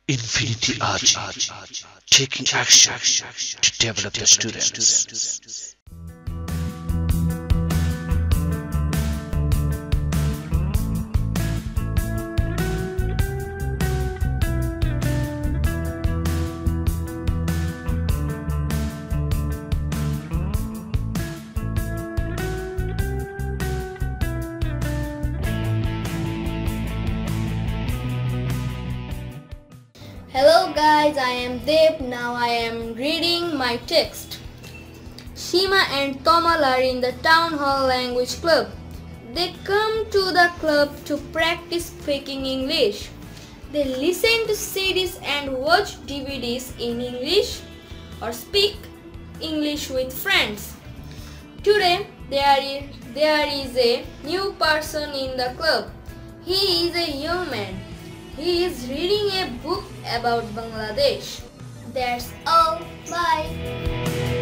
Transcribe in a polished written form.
Infinity RG, taking action to develop the students. Hello guys, I am Dev. Now I am reading my text. Shima and Tomal are in the Town Hall Language Club. They come to the club to practice speaking English. They listen to CDs and watch DVDs in English or speak English with friends. Today there is a new person in the club. He is a young man. He is reading a book about Bangladesh. That's all. Bye.